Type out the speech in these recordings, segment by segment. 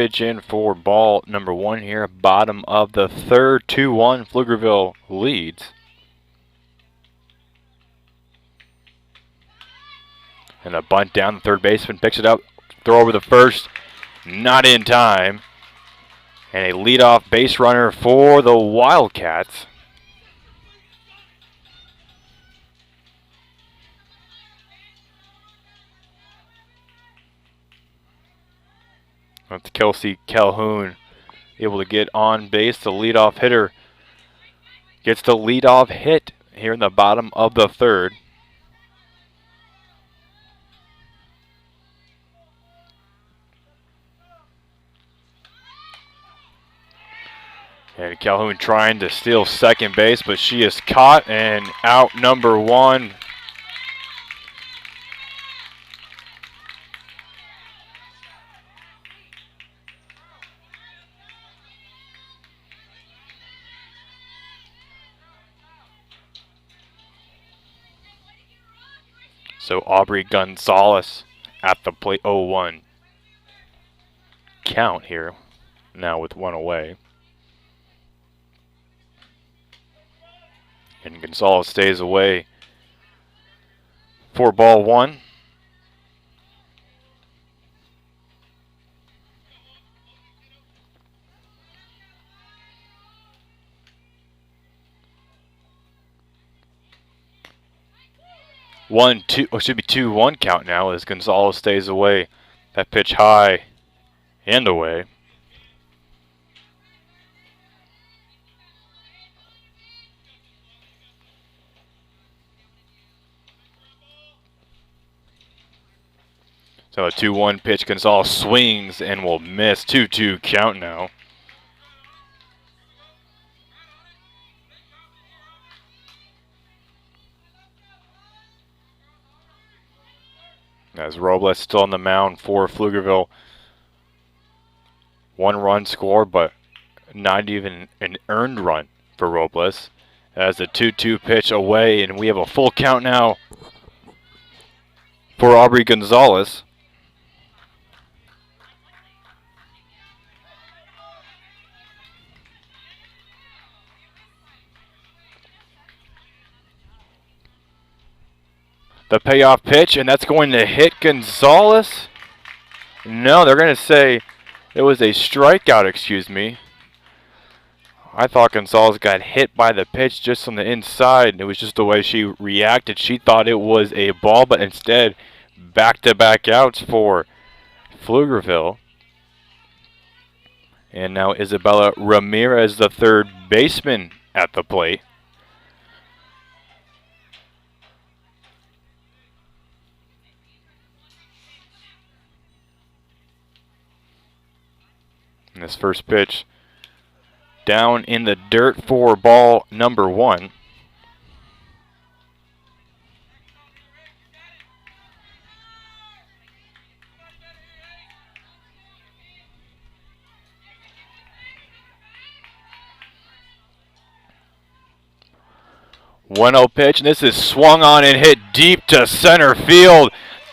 Pitch in for ball number 1 here, bottom of the third, 2-1, Pflugerville leads. And a bunt down, the third baseman picks it up, throw over the first, not in time. And a leadoff base runner for the Wildcats. That's Kelsey Calhoun able to get on base. The leadoff hitter gets the leadoff hit here in the bottom of the third. And Calhoun trying to steal second base, but she is caught and out number 1. So Aubrey Gonzalez at the plate, 0-1 count here, now with 1 away. And Gonzalez stays away for ball 1. Should be 2-1 count now as Gonzalez stays away. That pitch high and away. So a 2-1 pitch, Gonzalez swings and will miss. 2-2 count now. As Robles still on the mound for Pflugerville. 1 run score, but not even an earned run for Robles. As the 2-2 pitch away, and we have a full count now for Aubrey Gonzalez. The payoff pitch, and that's going to hit Gonzalez. No, they're going to say it was a strikeout, excuse me. I thought Gonzalez got hit by the pitch just on the inside, and it was just the way she reacted. She thought it was a ball, but instead, back-to-back outs for Pflugerville. And now Isabella Ramirez, the third baseman, at the plate. And this first pitch down in the dirt for ball number 1. One-0 pitch, and this is swung on and hit deep to center field.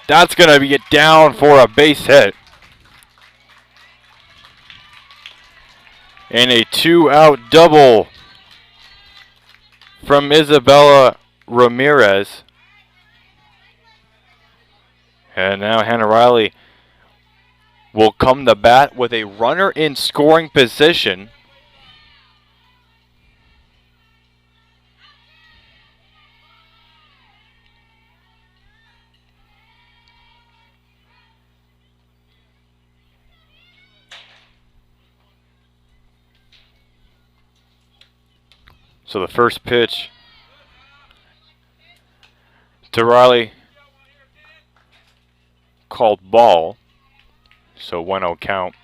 That's going to get down for a base hit. And a 2-out double from Isabella Ramirez. And now Hannah Riley will come to bat with a runner in scoring position. So the first pitch to Riley called ball. So 1-0 count.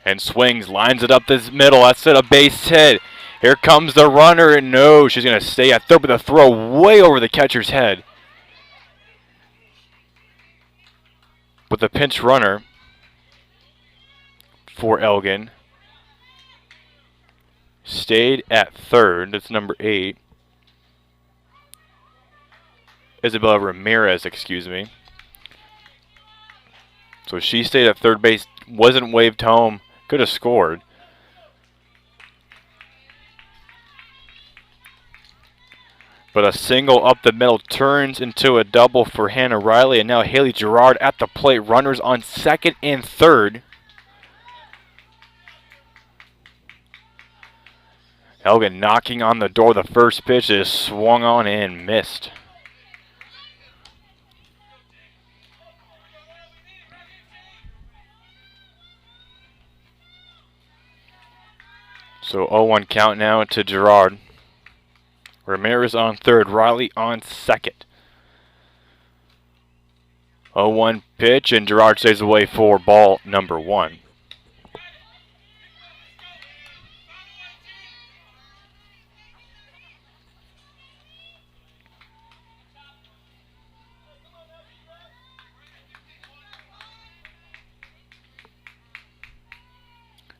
And swings, lines it up this middle. That's it, a base hit. Here comes the runner, and no, she's going to stay at third with a throw way over the catcher's head. With the pinch runner for ELGIN. Stayed at third. That's number 8. Isabella Ramirez, excuse me. So she stayed at third base, wasn't waved home, could have scored. But a single up the middle turns into a double for Hannah Riley, and now Haley Gerard at the plate. Runners on second and third. Elgin knocking on the door. The first pitch is swung on and missed. So 0-1 count now to Gerard. Ramirez on third, Riley on second. 0-1 pitch, and Gerard stays away for ball number 1.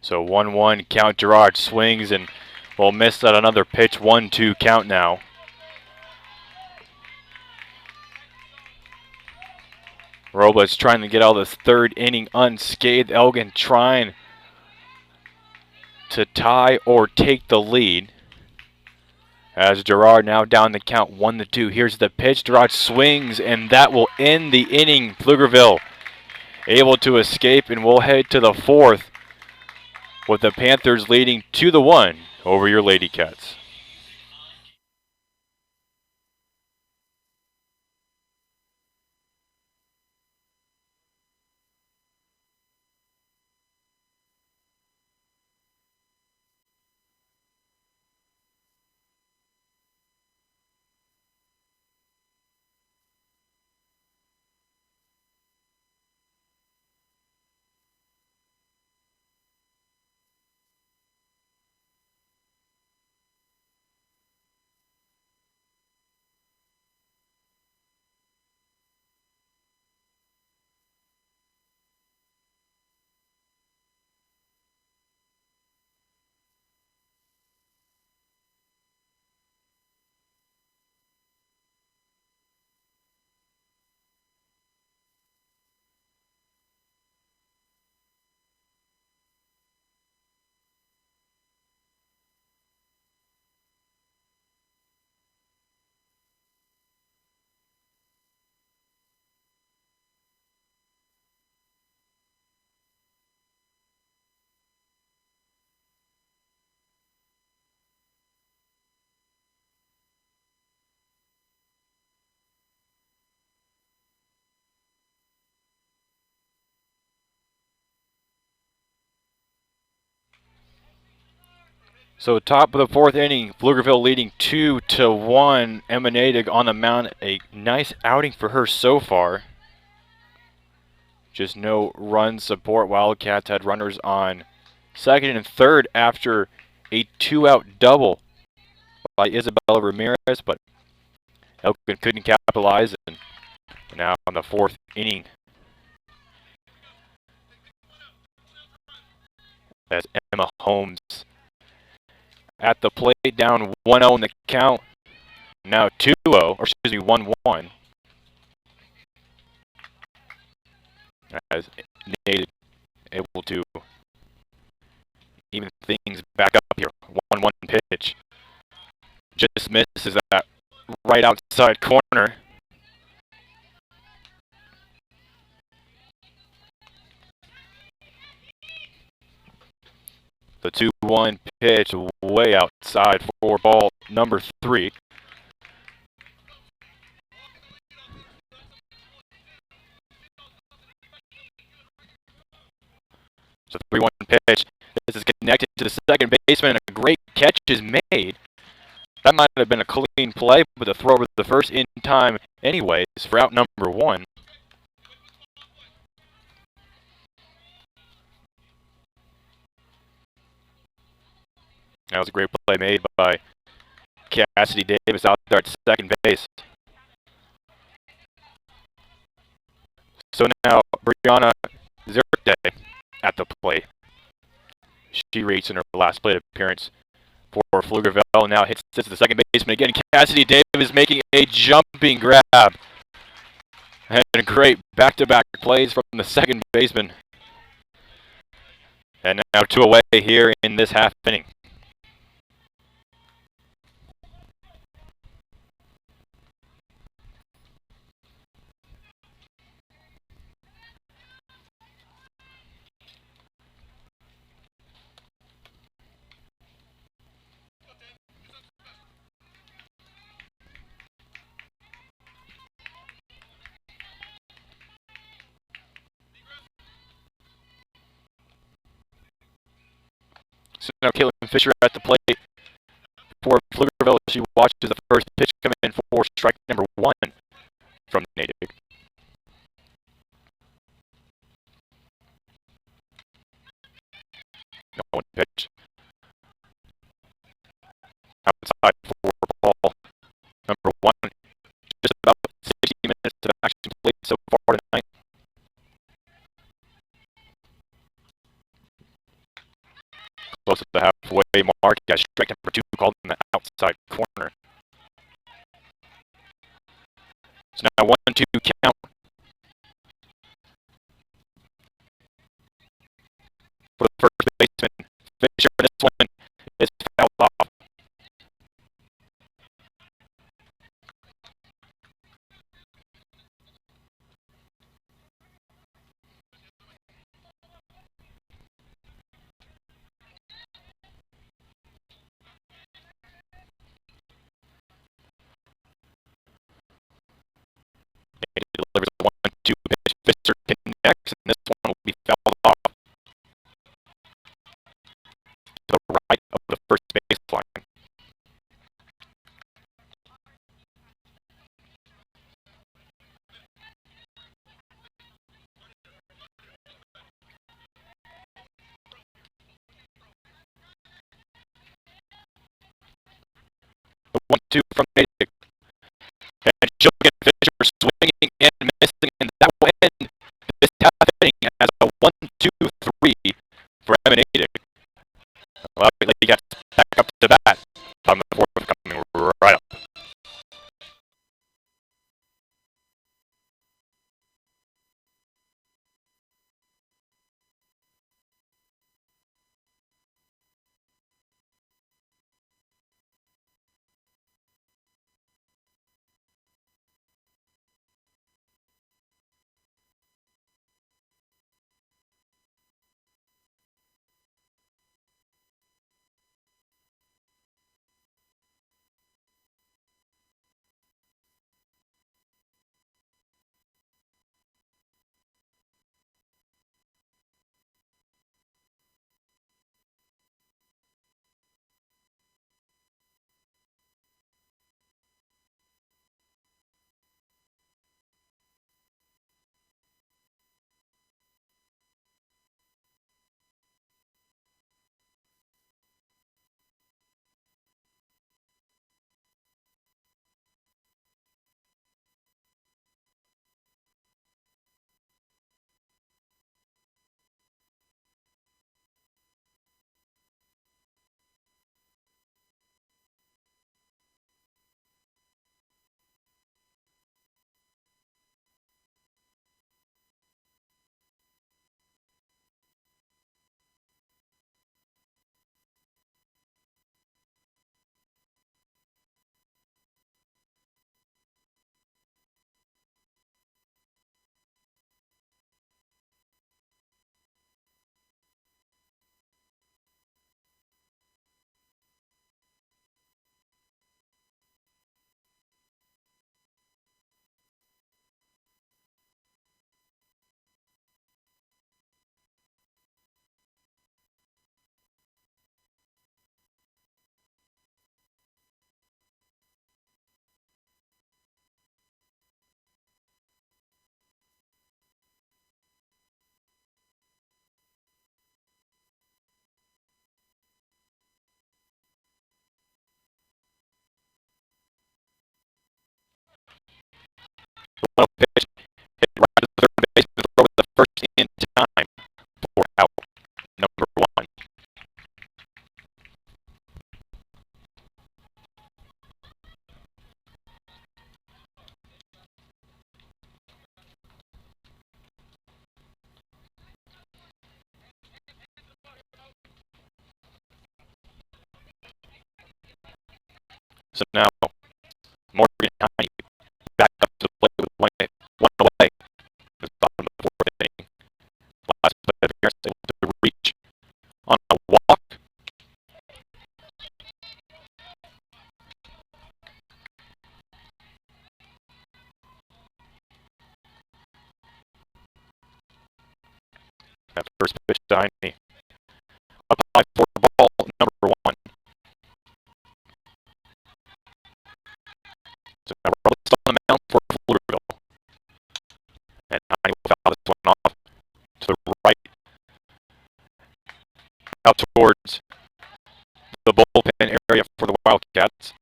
So 1-1 count. Gerard swings and will miss at another pitch. 1-2 count now. Robles trying to get out of this third inning unscathed. Elgin trying to tie or take the lead. As Gerard now down the count 1-2. Here's the pitch. Gerard swings, and that will end the inning. Pflugerville able to escape, and we'll head to the fourth with the Panthers leading 2-1 over your Lady Cats. So top of the fourth inning, Pflugerville leading 2-1. Emanating on the mound, a nice outing for her so far. Just no run support. Wildcats had runners on second and third after a 2-out double by Isabella Ramirez, but Elgin couldn't capitalize, and now on the fourth inning as Emma Holmes at the plate, down 1-0 in the count. Now 2-0, or excuse me, 1-1. As Nate able to even things back up here. 1-1 pitch. Just misses that right outside corner. The 2-1 pitch way outside for ball number 3. So 3-1 pitch. This is connected to the second baseman, and a great catch is made. That might have been a clean play, but the throw over the first in time anyways for out number 1. That was a great play made by Cassidy Davis out there at second base. So now Brianna Zirkday at the plate. She reached in her last plate appearance for Pflugerville. Now hits this to the second baseman again. Cassidy Davis making a jumping grab. And great back-to-back plays from the second baseman. And now 2 away here in this half inning. So now Caitlin Fisher at the plate for Pflugerville. She watches the first pitch come in for strike number 1 from Natick. No one pitch. Outside for ball number 1. Just about 60 minutes of action played so far tonight. Close to the halfway mark. Got strike number 2 called in the outside corner. So now 1-2 count. For the first baseman. Fisher, this one is fouled off. He delivers the 1-2 pitch. Fisher connects, and this one will be fouled off to the right of the first baseline. The 1-2 from Natick. And she'll get Fisher swinging and missing, and that will end this half inning as a 1-2-3 for Natick. Well, he got back up to bat on the fourth coming right up. So now Morgan High back up to the plate with one away. The bottom of the fourth inning. Last play appearance able to reach on a walk. That first pitch to Heine. Up high for ball number one. So now we're on the mound for Pflugerville. And Heine will foul this one off to the right. Out towards the bullpen area for the Wildcats.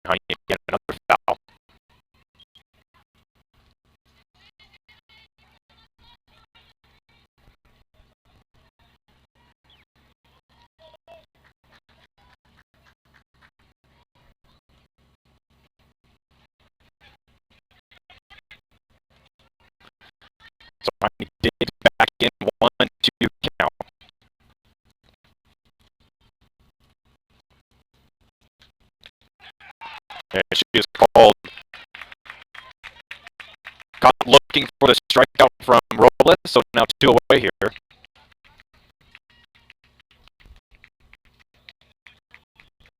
Heine again, another foul. So Heine did back in 1-2 count. And she is called. Caught looking for the strikeout from Robles, so now 2 away here.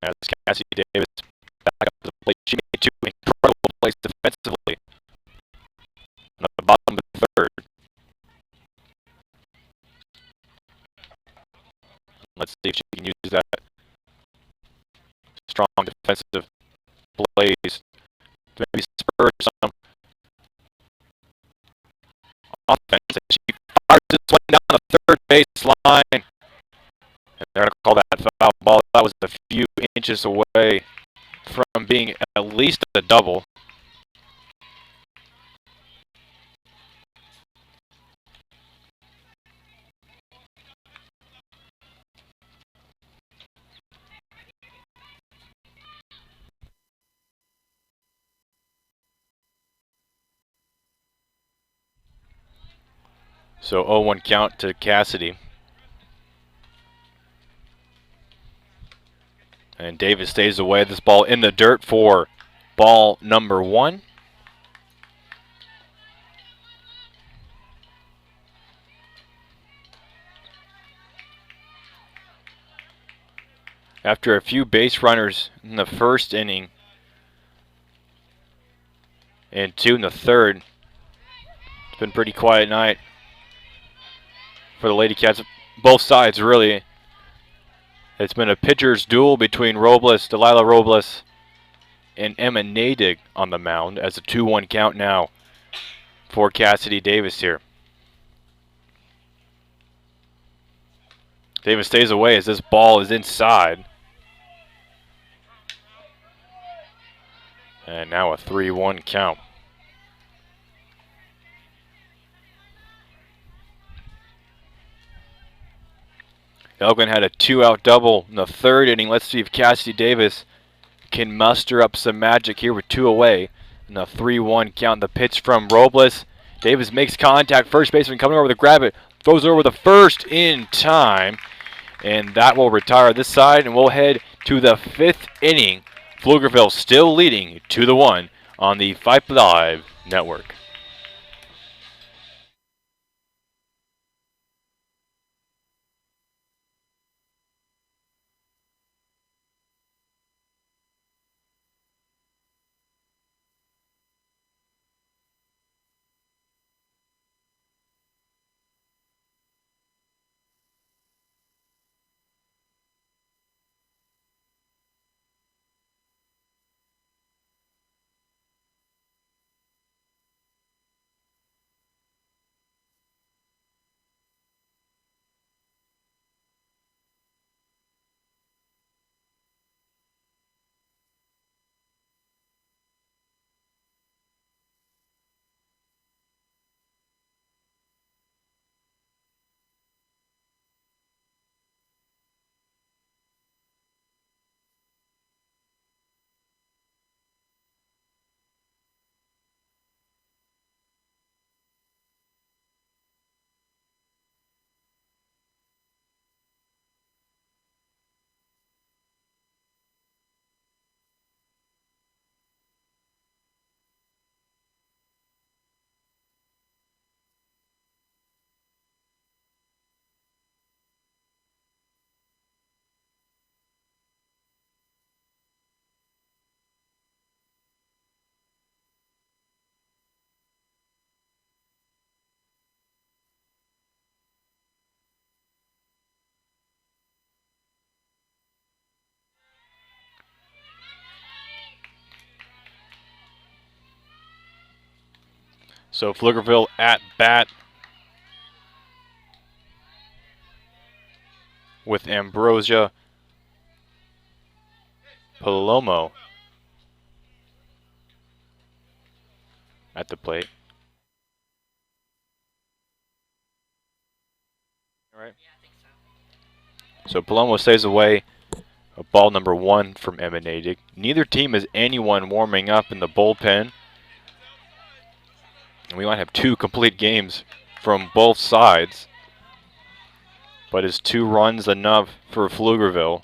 As Cassie Davis back up to the plate, she made 2 incredible plays defensively. On the bottom of the third. Let's see if she can use that strong defensive plays to maybe spur some offense. And she fires this one down the third baseline. And they're going to call that foul ball. That was a few inches away from being at least a double. So 0-1 count to Cassidy. And Davis stays away. This ball in the dirt for ball number 1. After a few base runners in the first inning and 2 in the third, it's been a pretty quiet night for the Lady Cats. Both sides, really. It's been a pitcher's duel between Delilah Robles, and Emma Nadig on the mound as a 2-1 count now for Cassidy Davis here. Davis stays away as this ball is inside. And now a 3-1 count. ELGIN had a 2-out double in the third inning. Let's see if Cassidy Davis can muster up some magic here with 2 away. And a 3-1 count. The pitch from Robles. Davis makes contact. First baseman coming over to grab it. Throws over the first in time. And that will retire this side. And we'll head to the 5th inning. Pflugerville still leading 2-1 on the Vype Live network. So Pflugerville at bat with Ambrosia Palomo at the plate. All right. So Palomo stays away. Ball number 1 from emanating. Neither team has anyone warming up in the bullpen. And we might have 2 complete games from both sides. But is 2 runs enough for Pflugerville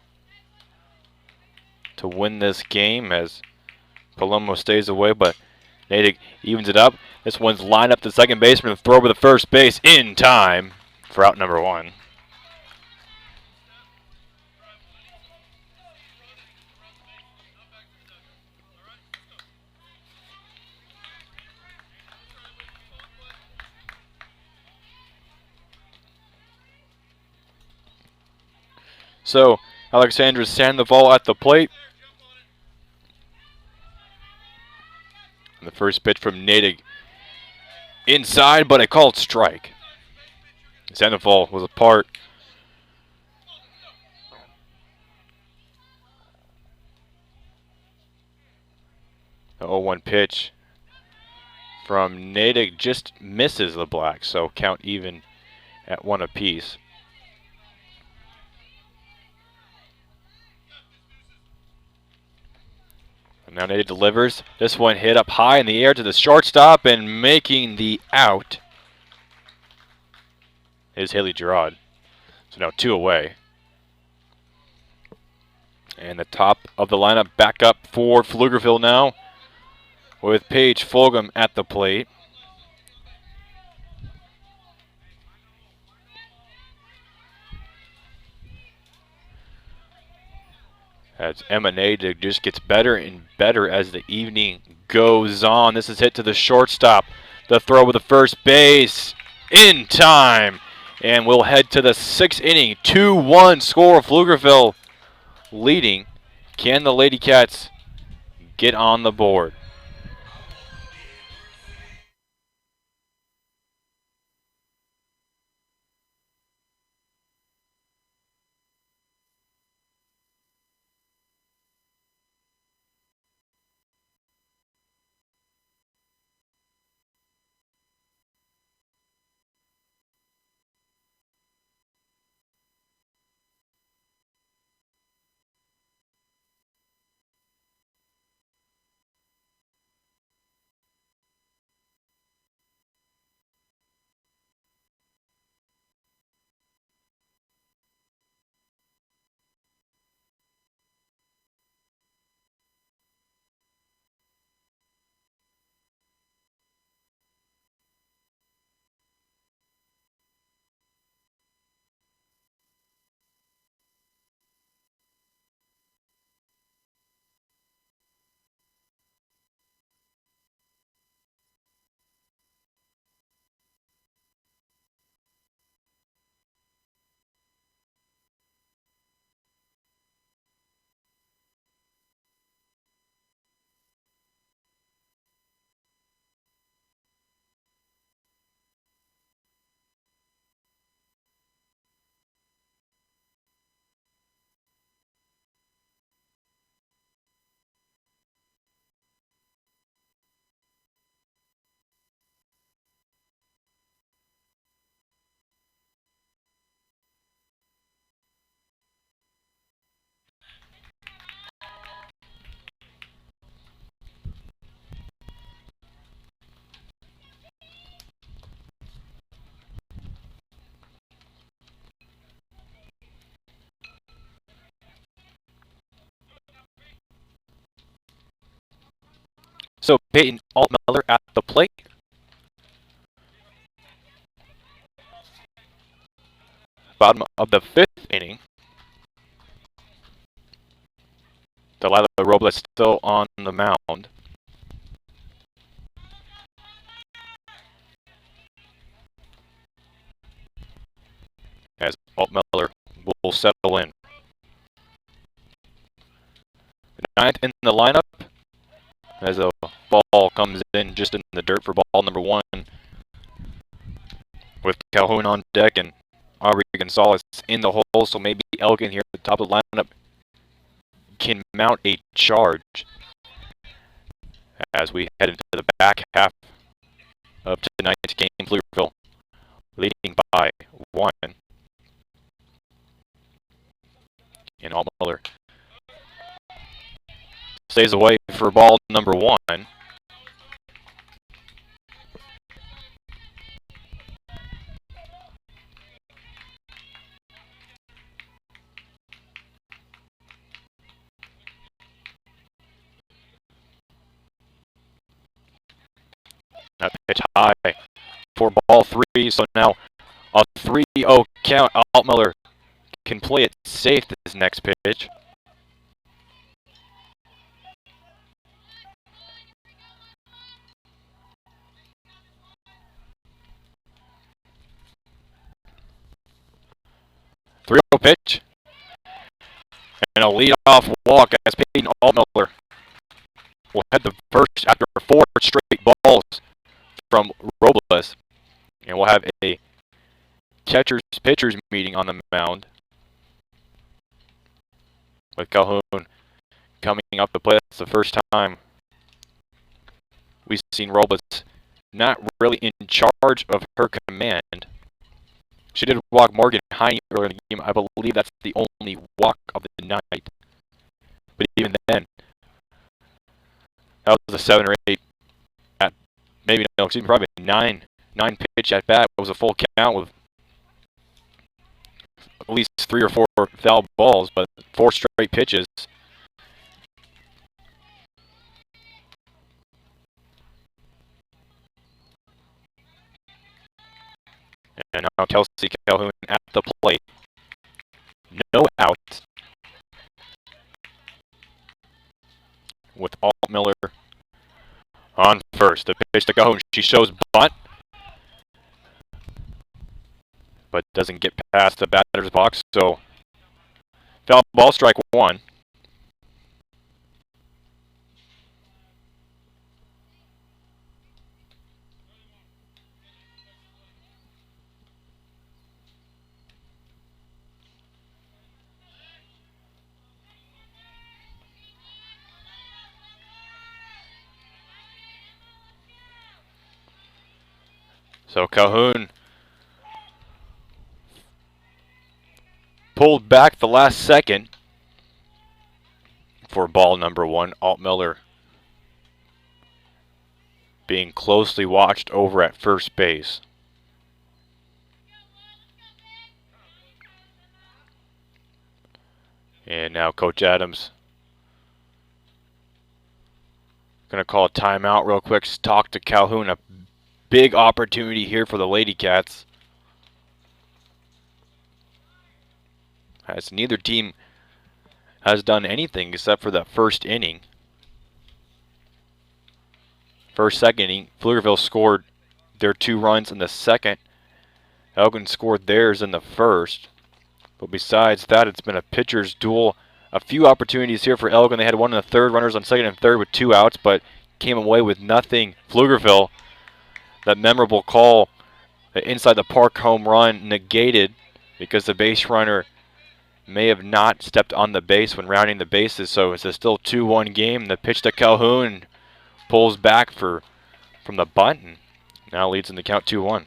to win this game as Palomo stays away, but Natick evens it up. This one's lined up to second baseman, throw over the first base in time for out number 1. So Alexandra Sandoval at the plate. And the first pitch from Natick inside, but a called strike. Sandoval was apart. The 0-1 pitch from Natick just misses the black, so count even at 1 apiece. And now Natick delivers. This one hit up high in the air to the shortstop, and making the out is Haley Gerard. So now 2 away. And the top of the lineup back up for Pflugerville now, with Paige Fulgham at the plate. As Natick just gets better and better as the evening goes on. This is hit to the shortstop. The throw with the first base in time. And we'll head to the 6th inning. 2-1 score. Pflugerville leading. Can the Lady Cats get on the board? So Peyton Altmiller at the plate. Bottom of the 5th inning. Delilah Robles still on the mound. As Altmiller will settle in. 9th in the lineup as a ball comes in Calhoun just in the dirt for ball number 1. With Calhoun on deck and Aubrey Gonzalez in the hole, so maybe Elgin here at the top of the lineup can mount a charge as we head into the back half of tonight's game. Pflugerville leading by 1. And Altmiller stays away for ball number 1. That pitch high for ball 3, so now a 3-0 count. Altmiller can play it safe this next pitch. Pitch and a leadoff walk as Peyton Altmiller will head the first after 4 straight balls from Robles, and we'll have a catchers-pitchers meeting on the mound with Calhoun coming up the plate. It's the first time we've seen Robles not really in charge of her command. She did walk Morgan Heine earlier in the game. I believe that's the only walk of the night. But even then, that was a 7 or 8 at maybe no, excuse me, probably 9 pitch at bat. It was a full count with at least 3 or 4 foul balls, but 4 straight pitches. And now Kelsey Calhoun at the plate. No outs. With Altmiller on first. The pitch to Calhoun. She shows bunt, but doesn't get past the batter's box. So foul ball, strike 1. So Calhoun pulled back the last second for ball number 1. Altmiller being closely watched over at first base. And now Coach Adams going to call a timeout real quick, talk to Calhoun. A big opportunity here for the Lady Cats, as neither team has done anything except for that first inning. Second inning, Pflugerville scored their 2 runs in the second. Elgin scored theirs in the first. But besides that, it's been a pitcher's duel. A few opportunities here for Elgin. They had 1 in the third, runners on second and third with 2 outs, but came away with nothing. Pflugerville, that memorable call, the inside the park home run, negated because the base runner may have not stepped on the base when rounding the bases. So it's a still 2-1 game. The pitch to Calhoun pulls back from the bunt and now leads in the count 2-1.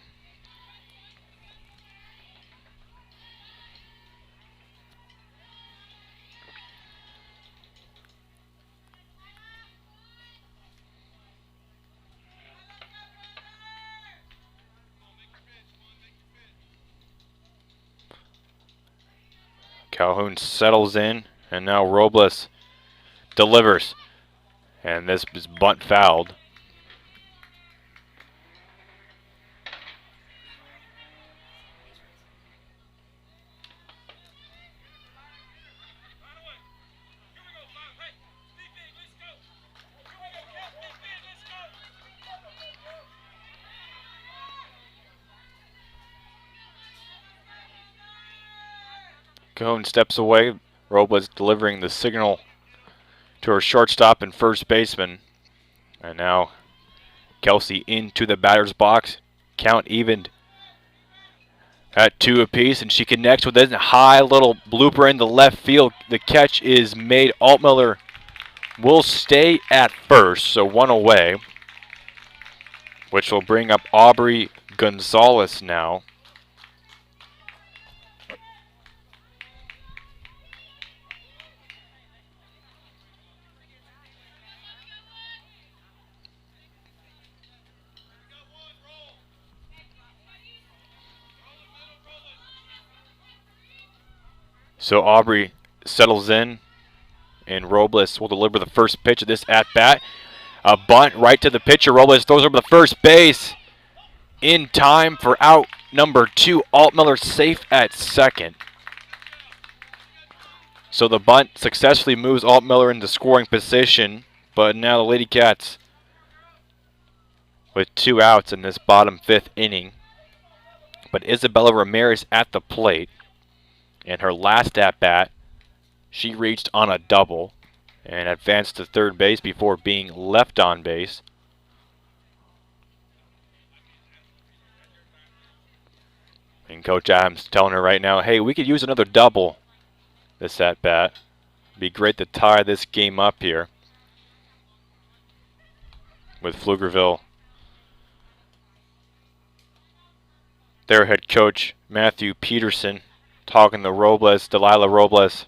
Calhoun settles in, and now Robles delivers. And this is bunt fouled. Calhoun steps away. Robles delivering the signal to her shortstop and first baseman. And now Kelsey into the batter's box. Count evened at 2 apiece, and she connects with a high little blooper in the left field. The catch is made. Altmiller will stay at first, so 1 away, which will bring up Aubrey Gonzalez now. So Aubrey settles in, and Robles will deliver the first pitch of this at-bat. A bunt right to the pitcher. Robles throws over the first base in time for out number 2. Altmiller safe at second. So the bunt successfully moves Altmiller into scoring position, but now the Lady Cats with 2 outs in this bottom 5th inning. But Isabella Ramirez at the plate. And her last at-bat, she reached on a double and advanced to third base before being left on base. And Coach Adams telling her right now, hey, we could use another double this at-bat. Be great to tie this game up here with Pflugerville. Their head coach, Matthew Peterson, talking to Robles, Delilah Robles.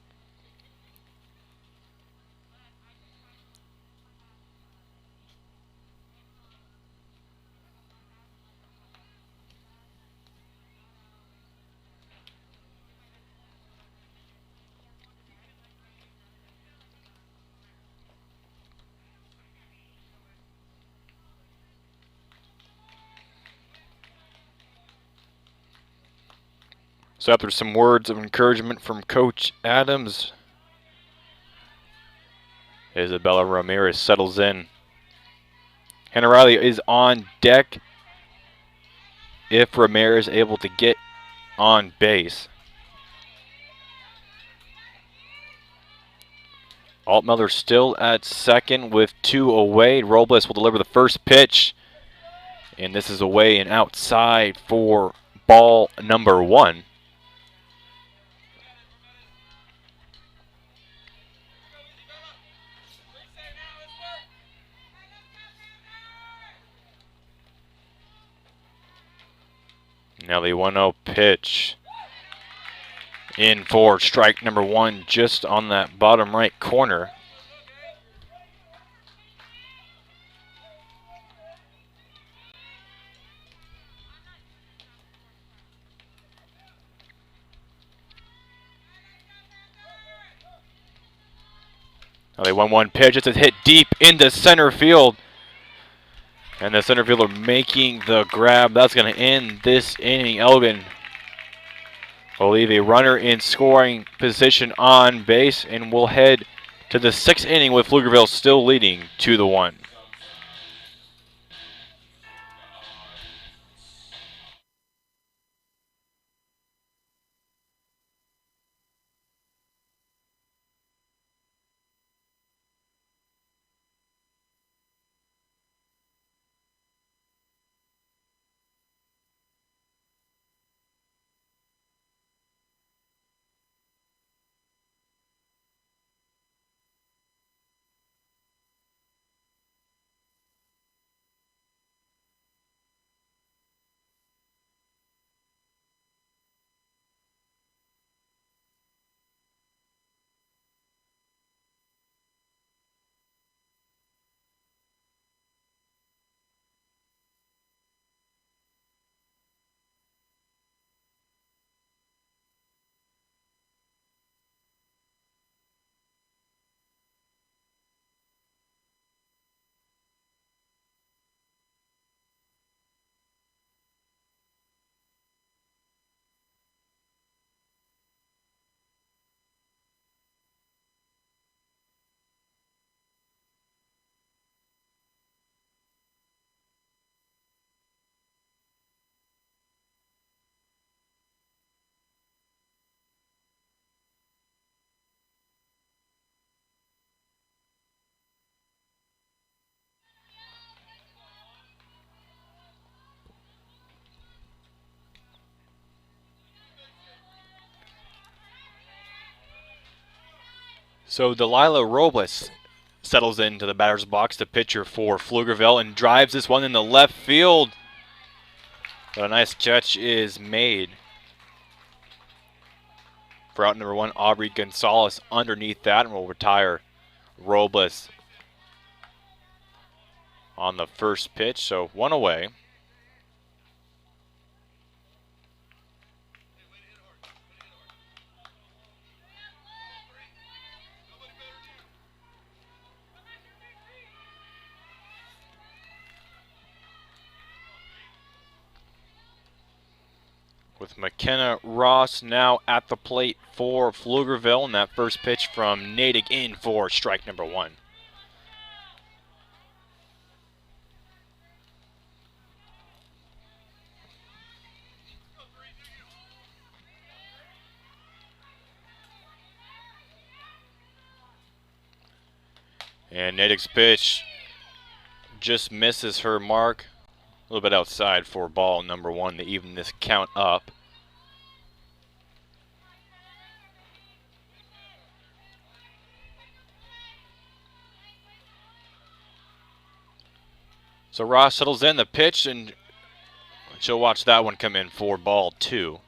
So after some words of encouragement from Coach Adams, Isabella Ramirez settles in. Hannah Riley is on deck if Ramirez is able to get on base. Altmiller still at second with 2 away. Robles will deliver the first pitch. And this is away and outside for ball number 1. Now the 1-0 pitch. In for strike number 1, just on that bottom right corner. Now the 1-1 pitch. It's a hit deep into center field. And the center fielder making the grab. That's going to end this inning. Elgin will leave a runner in scoring position on base, and we'll head to the 6th inning with Pflugerville still leading 2-1. So Delilah Robles settles into the batter's box, the pitcher for Pflugerville, and drives this one in the left field. But a nice catch is made for out number 1, Aubrey Gonzalez underneath that, and will retire Robles on the first pitch. So 1 away. With McKenna Ross now at the plate for Pflugerville, and that first pitch from Natick in for strike number 1. And Natick's pitch just misses her mark. A little bit outside for ball number 1 to even this count up. So Ross settles in the pitch, and she'll watch that one come in for ball 2.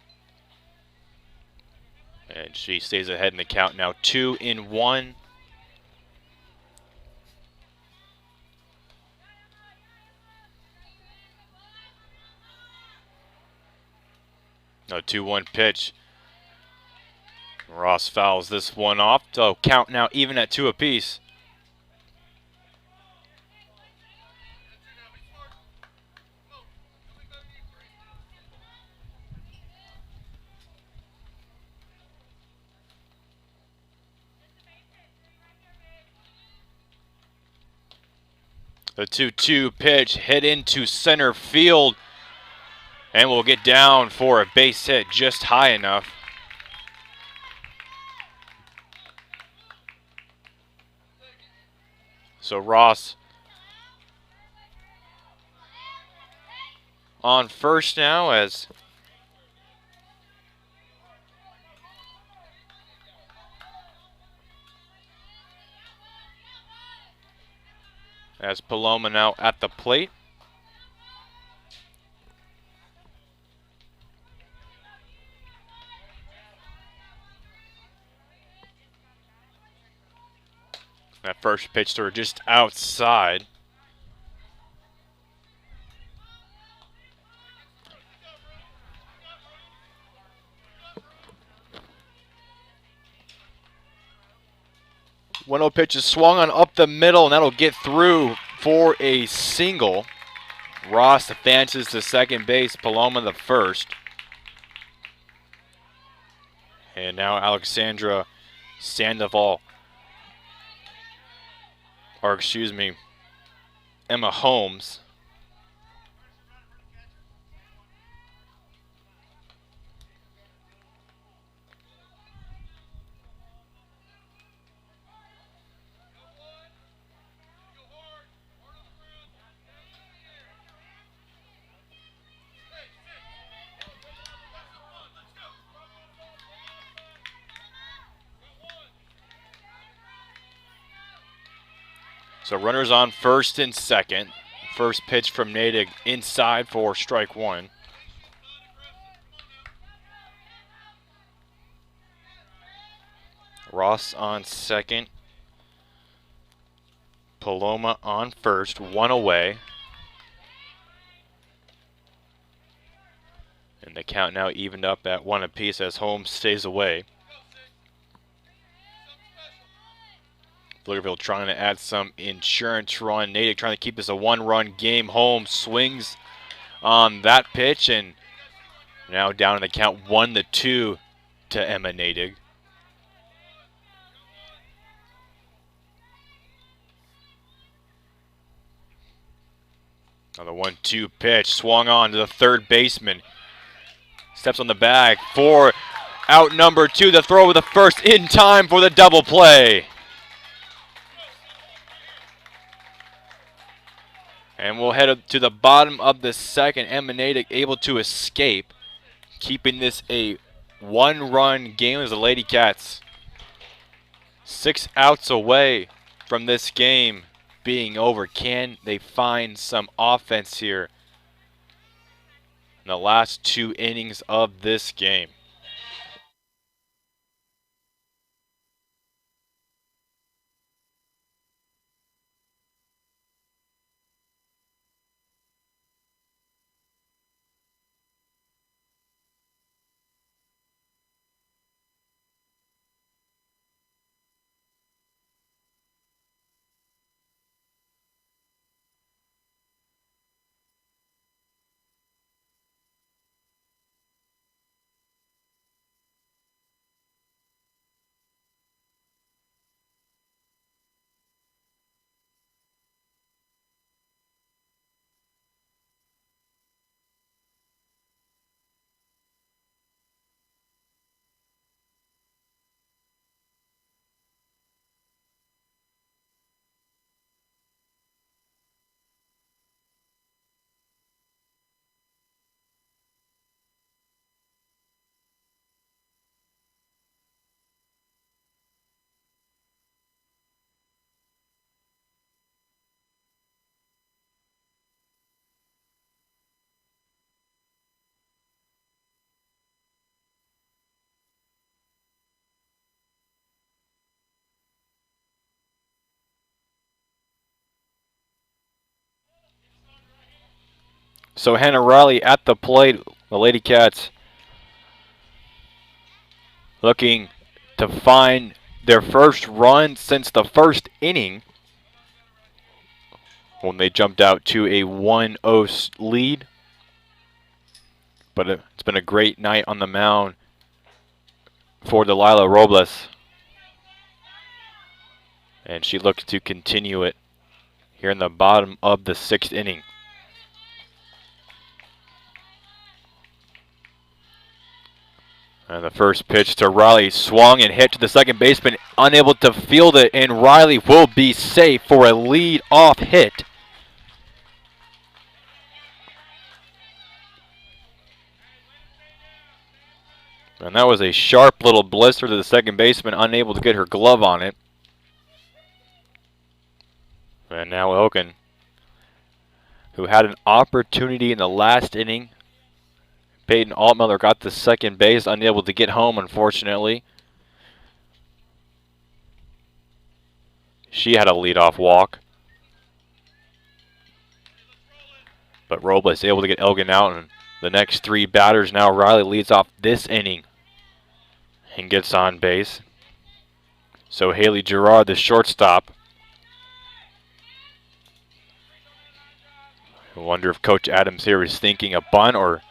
And she stays ahead in the count now, 2-1. No, 2-1 pitch. Ross fouls this one off. So count now even at 2 apiece. The 2-2 pitch hit into center field, and will get down for a base hit just high enough. So Ross on first now as Paloma now at the plate. That first pitch to her just outside. One-0 pitch is swung on up the middle, and that'll get through for a single. Ross advances to second base, Paloma the first. And now Alexandra Sandoval, or excuse me, Emma Holmes. So runners on first and second. First pitch from Natick inside for strike 1. Ross on second. Paloma on first, 1 away. And the count now evened up at 1 apiece as Holmes stays away. Pflugerville trying to add some insurance run. Natick trying to keep this a 1-run game. Holmes swings on that pitch, and now down in the count 1-2 to Emma Natick. Another 1-2 pitch swung on to the third baseman. Steps on the bag for out number 2. The throw with the first in time for the double play. And we'll head up to the bottom of the second. Emma Natick able to escape, keeping this a 1-run game as the Lady Cats 6 outs away from this game being over. Can they find some offense here in the last 2 innings of this game? So Hannah Riley at the plate. The Lady Cats looking to find their first run since the first inning when they jumped out to a 1-0 lead. But it's been a great night on the mound for Delilah Robles. And she looks to continue it here in the bottom of the 6th inning. And the first pitch to Riley swung and hit to the second baseman, unable to field it, and Riley will be safe for a lead-off hit. And that was a sharp little blister to the second baseman, unable to get her glove on it. And now ELGIN, who had an opportunity in the last inning. Peyton Altmiller got to second base, unable to get home, unfortunately. She had a leadoff walk. But Robles able to get ELGIN out, and the next 3 batters now. Riley leads off this inning and gets on base. So Haley Gerard, the shortstop. I wonder if Coach Adams here is thinking a bunt or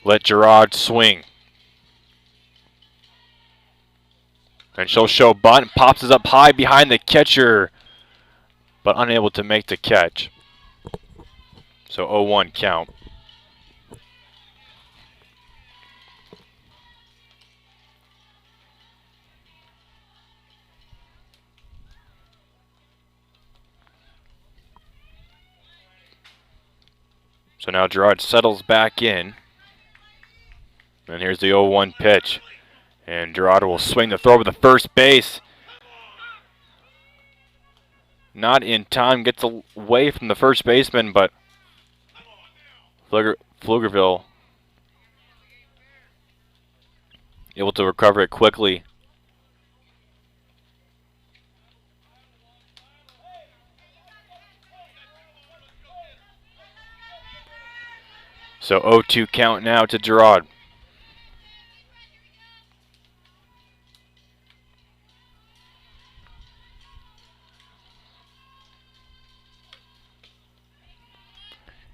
let Gerard swing. And she'll show bunt, pops it up high behind the catcher, but unable to make the catch. So 0-1 count. So now Gerard settles back in. And here's the 0-1 pitch. And Gerard will swing the throw over the first base. Not in time, gets away from the first baseman, but Pflugerville able to recover it quickly. So 0-2 count now to Gerard.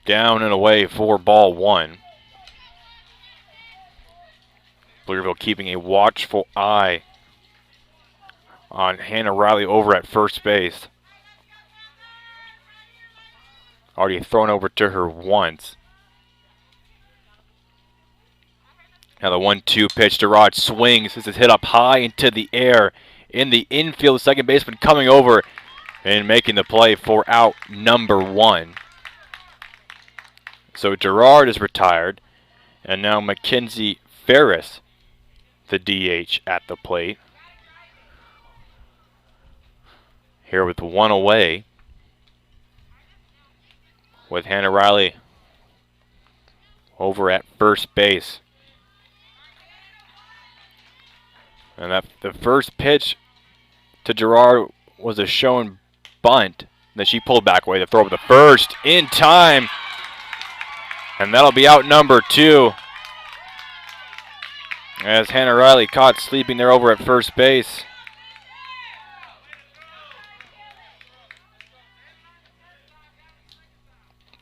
Down and away for ball 1. Pflugerville keeping a watchful eye on Hannah Riley over at first base. Already thrown over to her once. Now the 1-2 pitch to Rod swings. This is hit up high into the air. In the infield, second baseman coming over and making the play for out number 1. So Gerard is retired. And now Mackenzie Ferris, the DH at the plate. Here with one away, with Hannah Riley over at first base. And the first pitch to Gerard was a shown bunt. Then she pulled back away to throw over the first in time. And that'll be out number 2. As Hannah Riley caught sleeping there over at first base.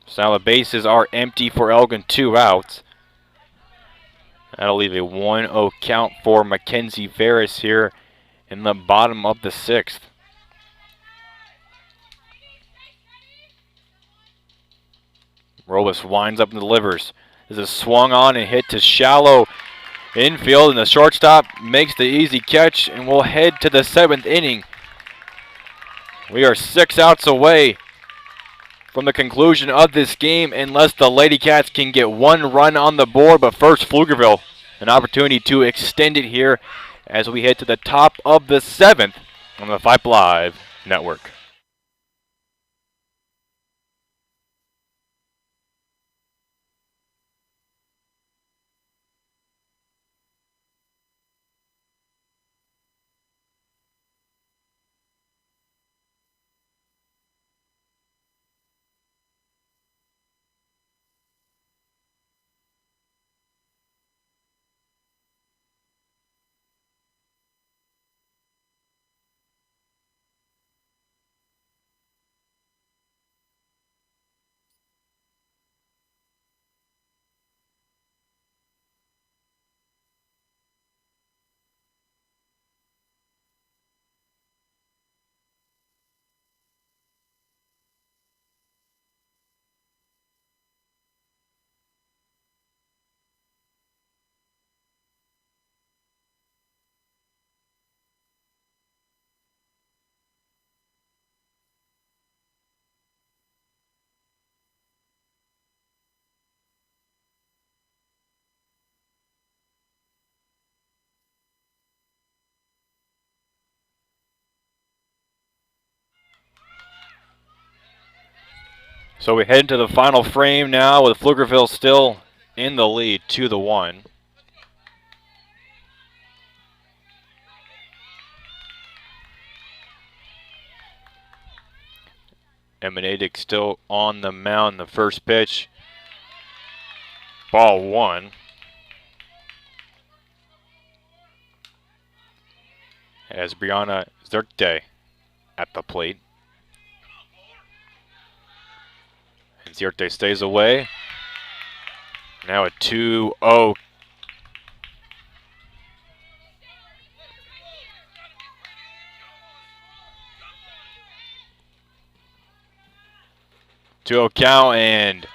So now the bases are empty for Elgin, 2 outs. That'll leave a 1-0 count for Mackenzie Ferris here in the bottom of the 6th. Robles winds up and delivers. This is swung on and hit to shallow infield, and the shortstop makes the easy catch, and we'll head to the 7th inning. We are 6 outs away from the conclusion of this game unless the Lady Cats can get 1 run on the board. But first, Pflugerville, an opportunity to extend it here as we head to the top of the 7th on the Vype Live Network. So we head into the final frame now with Pflugerville still in the lead 2-1. Emanadic still on the mound. The first pitch, ball 1. As Brianna Zerkte at the plate. And Zerkte stays away. Now a 2-0. Count, and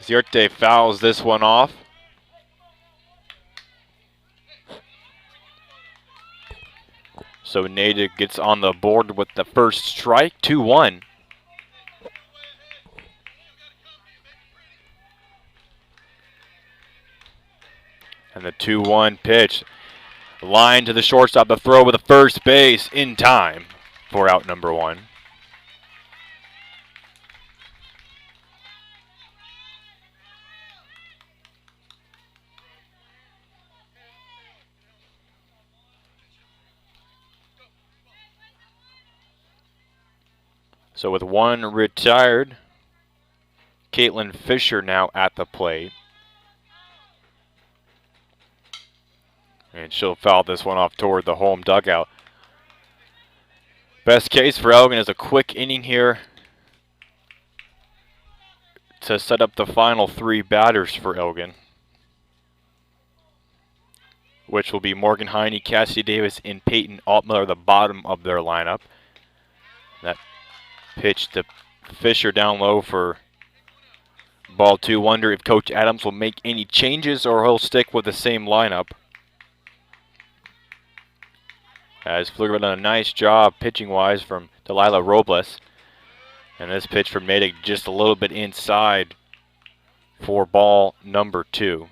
Zerkte fouls this one off. So Natick gets on the board with the first strike, 2-1. And the 2-1 pitch. Line to the shortstop, the throw with the first base in time for out number 1. So with 1 retired, Caitlin Fisher now at the plate. And she'll foul this one off toward the home dugout. Best case for Elgin is a quick inning here to set up the final 3 batters for Elgin, which will be Morgan Heine, Cassie Davis, and Peyton Altmiller, the bottom of their lineup. That pitch to Fisher down low for ball 2. Wonder if Coach Adams will make any changes or he'll stick with the same lineup. As Pflugerville done a nice job pitching-wise from Delilah Robles. And this pitch from Natick just a little bit inside for ball number 2.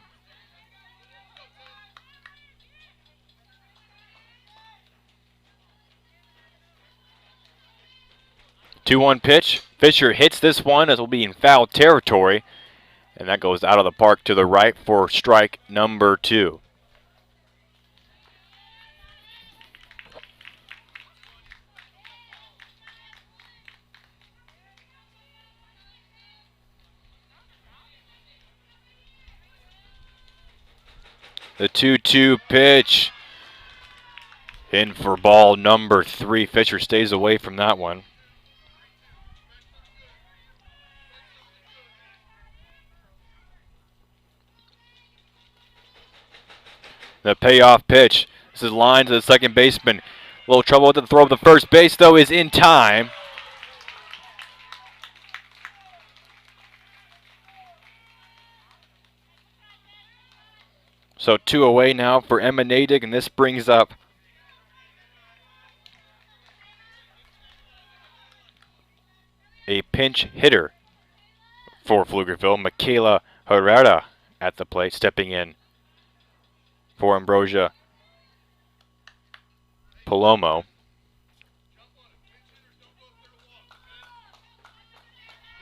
2-1 pitch. Fisher hits this one as will be in foul territory. And that goes out of the park to the right for strike number 2. The 2-2 pitch. In for ball number 3. Fisher stays away from that one. The payoff pitch. This is line to the second baseman. A little trouble with the throw of the first base, though, is in time. So 2 away now for Emma Natick, and this brings up a pinch hitter for Pflugerville. Michaela Herrera at the plate, stepping in for Ambrosia Palomo.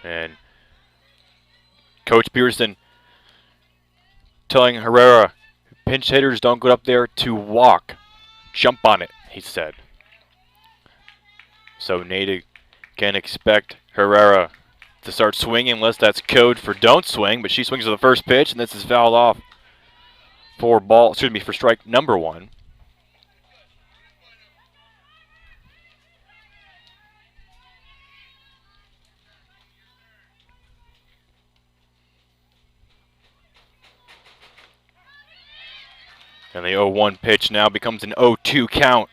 And Coach Pearson telling Herrera, pinch hitters don't go up there to walk. Jump on it, he said. So Natick can expect Herrera to start swinging unless that's code for don't swing, but she swings to the first pitch, and this is fouled off for strike number 1. And the 0-1 pitch now becomes an 0-2 count.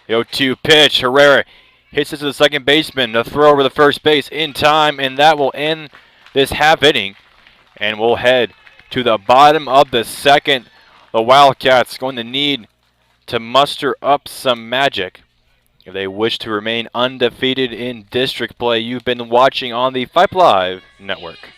The 0-2 pitch. Herrera hits it to the second baseman. The throw over the first base in time, and that will end this half inning. And we'll head to the bottom of the second. The Wildcats going to need to muster up some magic if they wish to remain undefeated in district play. You've been watching on the Vype Live Network.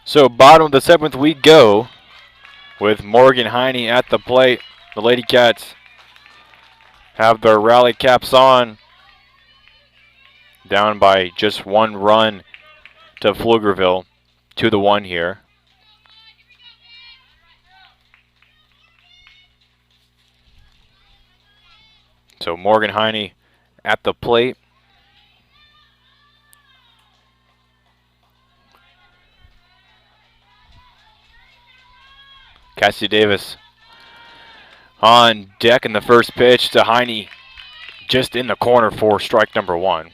So bottom of the 7th we go with Morgan Heine at the plate. The Lady Cats have their rally caps on. Down by just 1 run to Pflugerville. 2-1 here. So Morgan Heine at the plate. Cassie Davis on deck in the first pitch to Heine, just in the corner for strike number 1.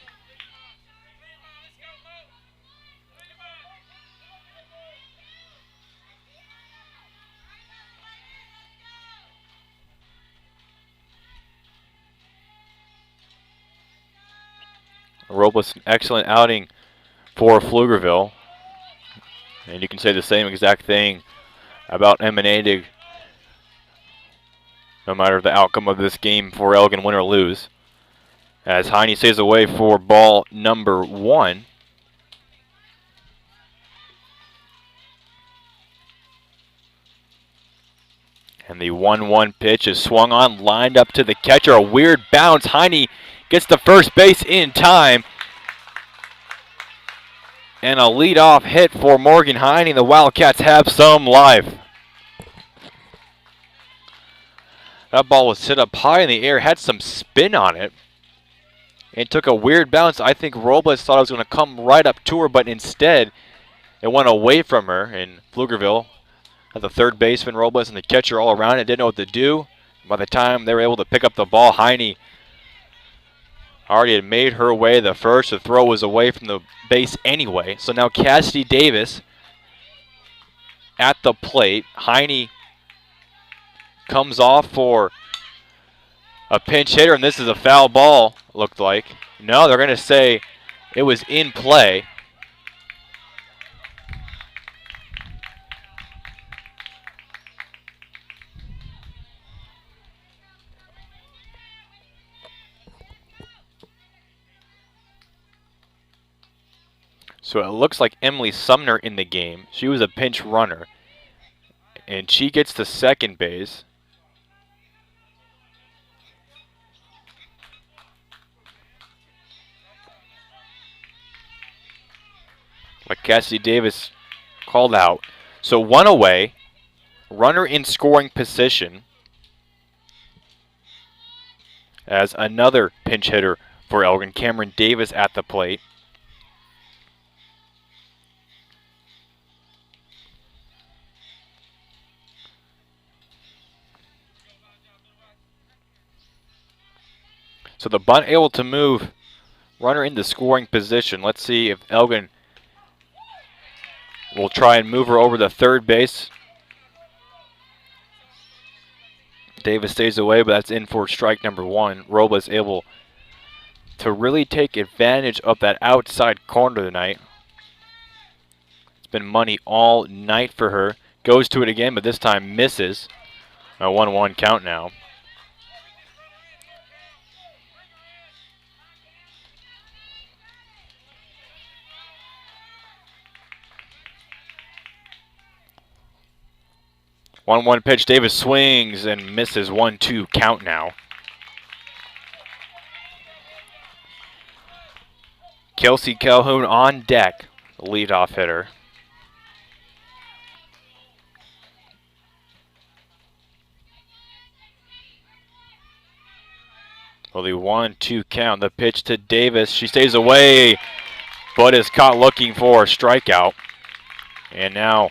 Robles, an excellent outing for Pflugerville. And you can say the same exact thing about emanating, no matter the outcome of this game for Elgin, win or lose. As Heine stays away for ball number 1. And the 1-1 pitch is swung on, lined up to the catcher. A weird bounce. Heine gets the first base in time. And a leadoff hit for Morgan Heine. The Wildcats have some life. That ball was hit up high in the air, had some spin on it. It took a weird bounce. I think Robles thought it was going to come right up to her, but instead it went away from her. And Pflugerville had the third baseman, Robles, and the catcher all around it. Didn't know what to do. By the time they were able to pick up the ball, Heine already had made her way the first. The throw was away from the base anyway. So now Cassidy Davis at the plate. Heine comes off for a pinch hitter, and this is a foul ball, looked like. No, they're going to say it was in play. So it looks like Emily Sumner in the game. She was a pinch runner, and she gets to second base. But Cassidy Davis called out. So 1 away, runner in scoring position as another pinch hitter for Elgin, Cameron Davis at the plate. So the bunt able to move runner into scoring position. Let's see if Elgin will try and move her over to third base. Davis stays away, but that's in for strike number 1. Robles able to really take advantage of that outside corner tonight. It's been money all night for her. Goes to it again, but this time misses. A 1-1 count now. One pitch. Davis swings and misses. 1-2 count now. Kelsey Calhoun on deck, the leadoff hitter. Well, the 1-2 count. The pitch to Davis. She stays away, but is caught looking for a strikeout. And now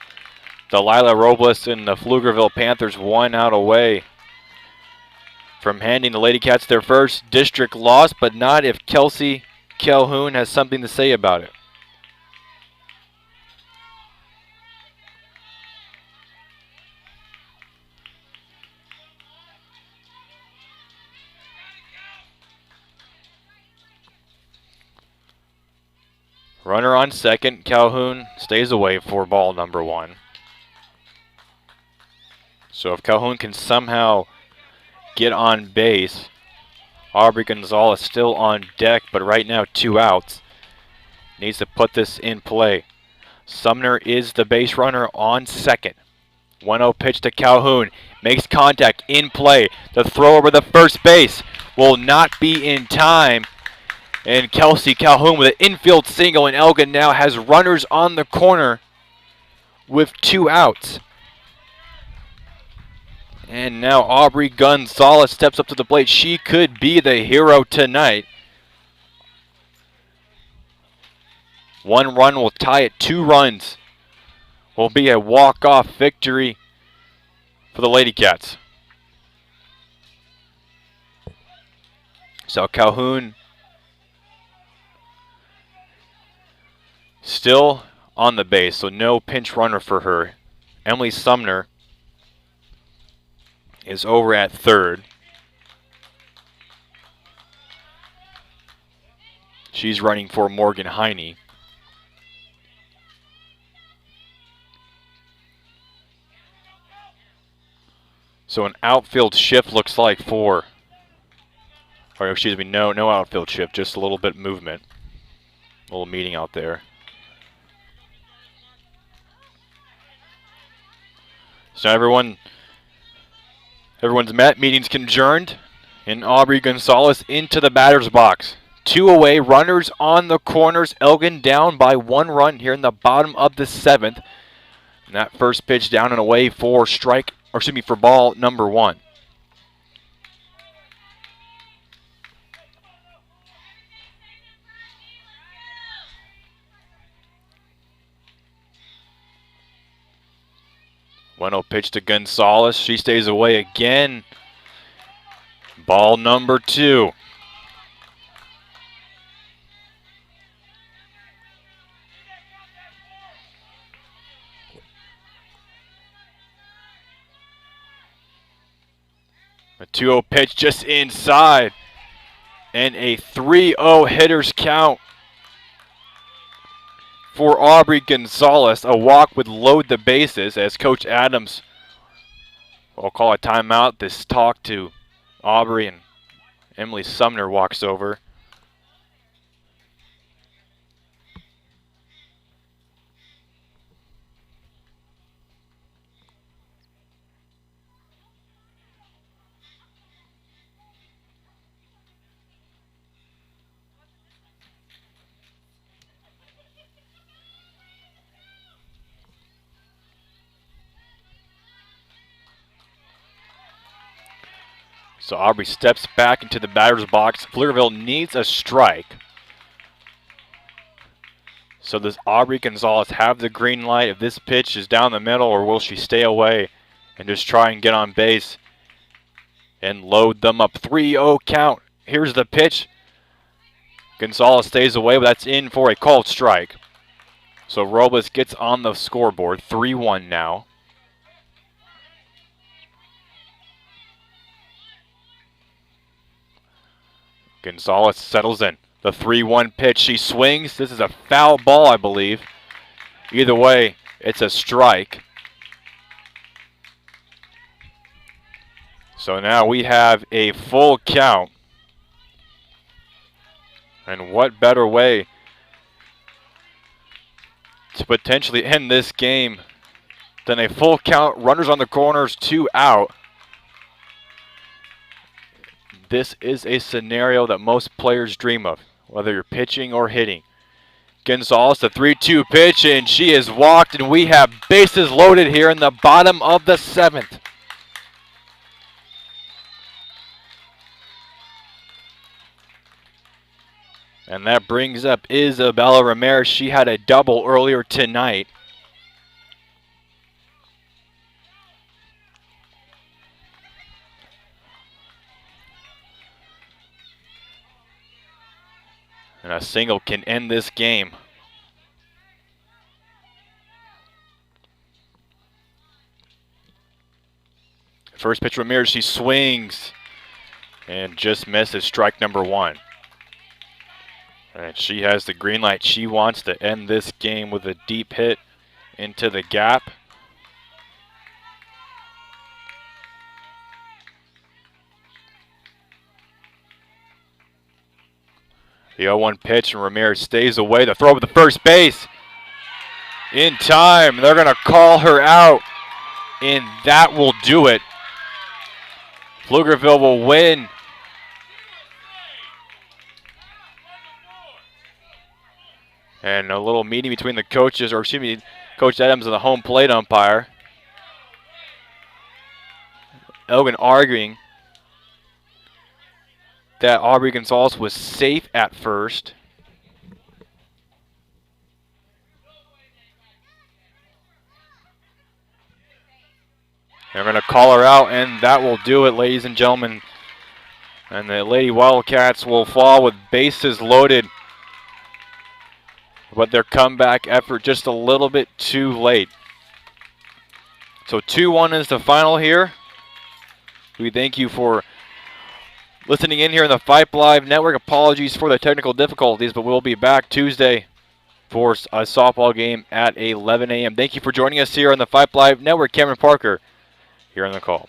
Delilah Robles and the Pflugerville Panthers 1 out away from handing the Lady Cats their first district loss, but not if Kelsey Calhoun has something to say about it. Runner on second. Calhoun stays away for ball number 1. So if Calhoun can somehow get on base, Aubrey Gonzalez still on deck, but right now 2 outs. Needs to put this in play. Sumner is the base runner on second. 1-0 pitch to Calhoun. Makes contact in play. The throw over the first base will not be in time. And Kelsey Calhoun with an infield single, and Elgin now has runners on the corner with 2 outs. And now Aubrey Gonzalez steps up to the plate. She could be the hero tonight. 1 run will tie it. 2 runs will be a walk-off victory for the Lady Cats. So Calhoun still on the base, so no pinch runner for her. Emily Sumner is over at third. She's running for Morgan Heine. So an outfield shift looks like for, or excuse me, no outfield shift, just a little bit movement. A little meeting out there. So everyone's met, meeting's adjourned, and Aubrey Gonzalez into the batter's box. 2 away, runners on the corners. Elgin down by 1 run here in the bottom of the 7th. And that first pitch down and away for for ball number 1. One-0 pitch to Gonzalez. She stays away again. Ball number 2. A 2-0 pitch just inside. And a 3-0 hitter's count for Aubrey Gonzalez. A walk would load the bases as Coach Adams will call a timeout. This talk to Aubrey and Emily Sumner walks over. So Aubrey steps back into the batter's box. Pflugerville needs a strike. So does Aubrey Gonzalez have the green light if this pitch is down the middle, or will she stay away and just try and get on base and load them up? 3-0 count. Here's the pitch. Gonzalez stays away, but that's in for a called strike. So Robles gets on the scoreboard. 3-1 now. Gonzalez settles in. The 3-1 pitch. She swings. This is a foul ball, I believe. Either way, it's a strike. So now we have a full count. And what better way to potentially end this game than a full count, runners on the corners, 2 out. This is a scenario that most players dream of, whether you're pitching or hitting. Gonzalez, the 3-2 pitch, and she is walked, and we have bases loaded here in the bottom of the 7th. And that brings up Isabella Ramirez. She had a double earlier tonight. And a single can end this game. First pitch, Ramirez, she swings and just misses strike number 1. And she has the green light. She wants to end this game with a deep hit into the gap. The 0-1 pitch, and Ramirez stays away. The throw with the first base. In time. They're going to call her out, and that will do it. Pflugerville will win. And a little meeting between the coaches, or excuse me, Coach Adams and the home plate umpire. Elgin arguing that Aubrey Gonzalez was safe at first. They're going to call her out, and that will do it, ladies and gentlemen. And the Lady Wildcats will fall with bases loaded. But their comeback effort just a little bit too late. So 2-1 is the final here. We thank you for listening in here on the Vype Live Network. Apologies for the technical difficulties, but we'll be back Tuesday for a softball game at 11 a.m. Thank you for joining us here on the Vype Live Network. Cameron Parker here on the call.